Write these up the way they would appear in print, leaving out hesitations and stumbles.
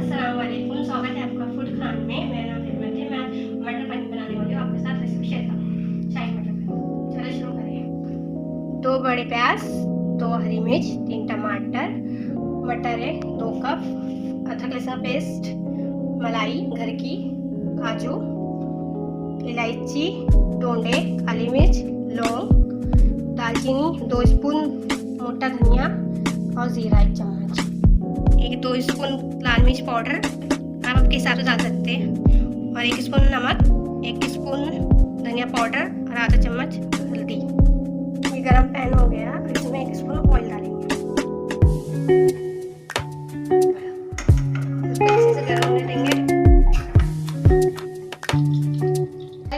अस्सलाम वालेकुम, स्वागत है आपका फूड खान में। मेरा नाम खिदमत है। मैं मटर पनीर बनाने वाली हूँ, आपके साथ रेसिपी शेयर करूँ। शाही मटर पनीर। चलो शुरू करें। 2 बड़े प्याज, 2 हरी मिर्च, 3 टमाटर, मटर है 2 कप, अदरक लहसुन पेस्ट, मलाई घर की, काजू, इलायची, टोंडे, काली मिर्च, लौंग, दालचीनी 2 स्पून, मोटा धनिया और ज़ीरा 1 चम्मच, 2 स्पून लाल मिर्च पाउडर आप आपके हिसाब से डाल सकते हैं, और 1 स्पून नमक, 1 स्पून धनिया पाउडर और आधा चम्मच हल्दी। ये गरम पैन हो गया, इसमें 1 स्पून ऑयल डालेंगे। उसको अच्छे से गरम होने देंगे।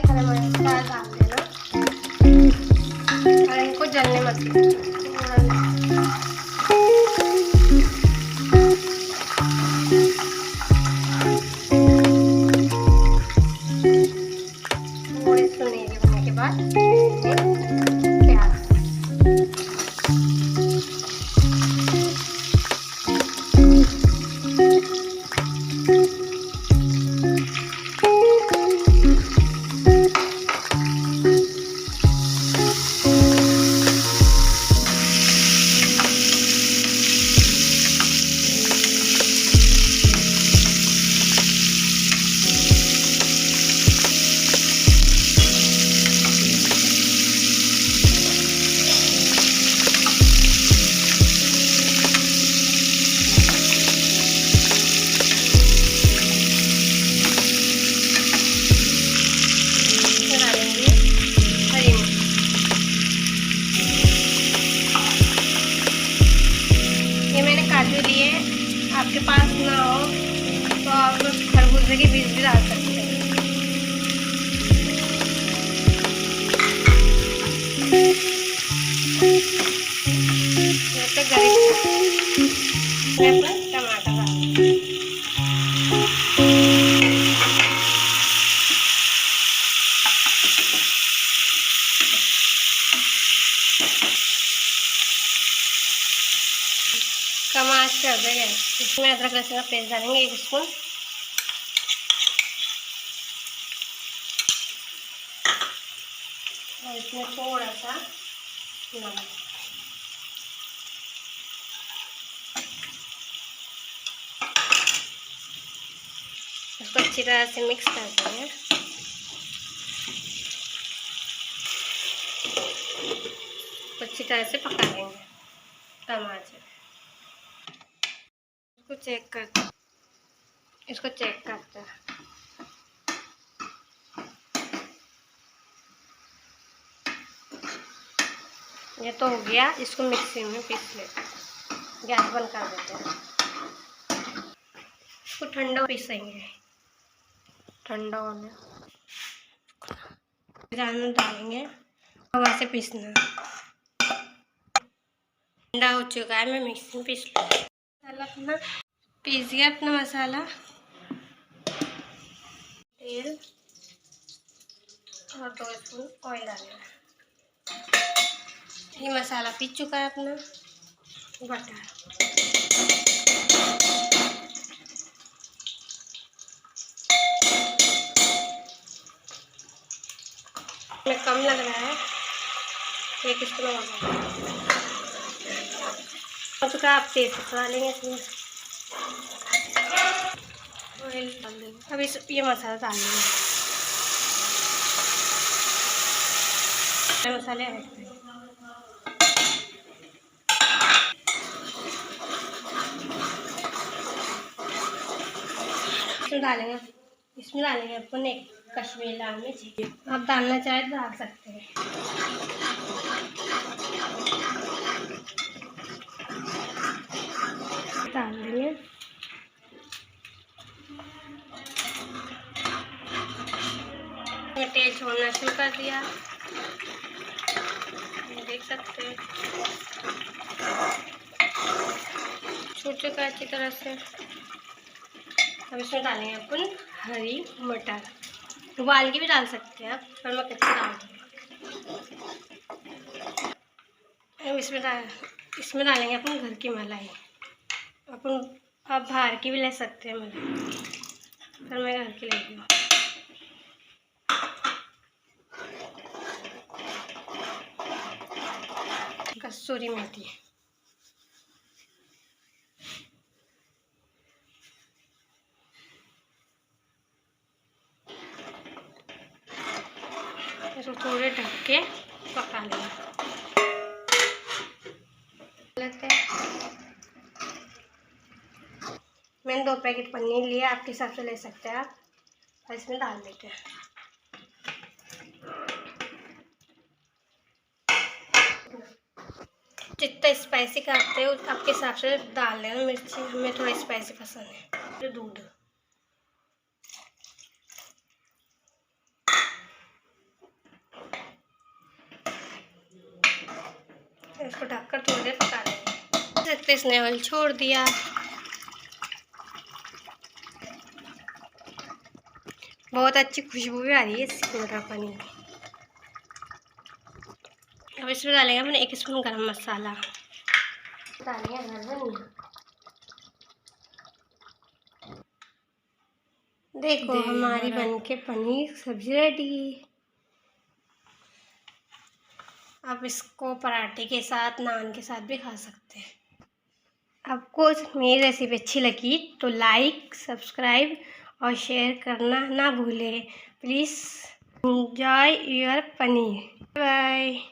गरम मसाला डाल देना और इनको जलने मत देना। थोड़े सुनहरे होने के बाद प्याज, काजू लिए। आपके पास ना हो तो आप खरबूजे के बीज भी डाल सकते हैं। तो मैं अपना टमाटर डाल कम आंच कर देंगे। इसमें अदरक लहसुन का पेस्ट डालेंगे 1 स्पून, और इसमें थोड़ा सा नमक। इसको अच्छी तरह से मिक्स कर देंगे। अच्छी तरह से पका लेंगे टमाटर। इसको चेक करते हैं। ये तो हो गया, इसको मिक्सी में पीस लेते हैं। गैस बंद कर देते हैं। इसको ठंडा पीसेंगे। ठंडा होने में डालेंगे और वहाँ से पीसना। ठंडा हो चुका है, मैं मिक्सी में पीस लूँ। मसाला अपना पीस गया, अपना मसाला। तेल और 2 स्पून ऑयल डालेंगे। ये मसाला पीस चुका है अपना। बटर, में कम लग रहा है, 1 स्पून हो चुका है। आप तेज पका लेंगे इसमें। ऑयल डाल देंगे। अब ये मसाला डाल देंगे। मसाले ऐड करेंगे। इसमें डालेंगे अपन 1 कश्मीरी लाल मिर्च। आप डालना चाहे तो डाल सकते हैं। डाल देंगे। तेल छोड़ना शुरू कर दिया, देख सकते हैं। छूट चुका अच्छी तरह से। अब इसमें डालेंगे अपन हरी मटर। उबाल के भी डाल सकते हैं आप, पर मैं कच्ची डाल दूँगी। अब इसमें डालेंगे अपन घर की मलाई। अपन आप बाहर की भी ले सकते हैं पर मैं घर की लेती हूँ। कसूरी मेथी, इसको थोड़े ढक के पका लेंगे। मैंने 2 पैकेट पनीर लिया, आपके हिसाब से ले सकते हैं आप। और इसमें डाल देते हैं। जितना स्पाइसी खाते हो आपके हिसाब से डाल लेना मिर्ची, हमें थोड़ा स्पाइसी पसंद है। दूध, इसको ढककर थोड़ी देर पका लेंगे। इसने ऑयल छोड़ दिया। बहुत अच्छी खुशबू भी आ रही है इसकी मटर पनीर की। अब इसमें डालेंगे अपने 1 स्पून गरम मसाला, डालेंगे धनिया। देखो हमारी बनके पनीर सब्जी रेडी। आप इसको पराठे के साथ, नान के साथ भी खा सकते हैं। आपको मेरी रेसिपी अच्छी लगी तो लाइक, सब्सक्राइब और शेयर करना ना भूलें। Please enjoy your paneer. Bye.